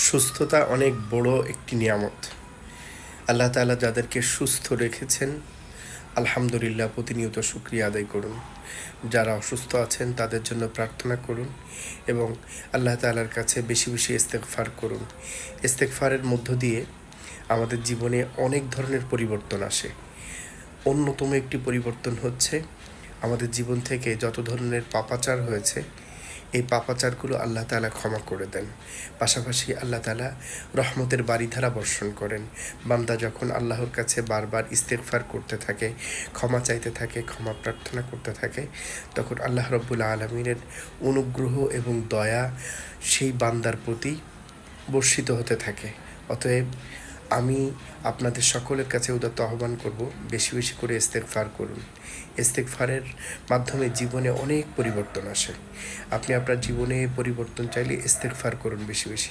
সুস্থতা অনেক বড় একটি নিয়ামত। আল্লাহ তাআলা যাদেরকে সুস্থ রেখেছেন, আলহামদুলিল্লাহ প্রতিনিয়ত শুকরিয়া আদায় করুন। যারা অসুস্থ আছেন তাদের জন্য প্রার্থনা করুন এবং আল্লাহ তাআলার কাছে বেশি বেশি ইস্তেগফার করুন। ইস্তেগফারের মধ্য দিয়ে আমাদের জীবনে অনেক ধরনের পরিবর্তন আসে। অন্যতম একটি পরিবর্তন হচ্ছে আমাদের জীবন থেকে যত ধরনের পাপাচার হয়েছে, এই পাপাচারগুলো আল্লাহ তাআলা ক্ষমা করে দেন। পাশাপাশি আল্লাহ তাআলা রহমতের বারিধারা বর্ষণ করেন। বান্দা যখন আল্লাহর কাছে বারবার ইস্তেগফার করতে থাকে, ক্ষমা চাইতে থাকে, ক্ষমা প্রার্থনা করতে থাকে, তখন আল্লাহ রাব্বুল আলামিনের অনুগ্রহ এবং দয়া সেই বান্দার প্রতি বর্ষিত হতে থাকে। অতএব আমি আপনাদের সকলের কাছে উদাত্ত আহ্বান করব, বেশি বেশি করে ইস্তেগফার করুন। ইস্তেগফারের মাধ্যমে জীবনে অনেক পরিবর্তন আসে। আপনি আপনার জীবনে পরিবর্তন চাইলে ইস্তেগফার করুন বেশি বেশি।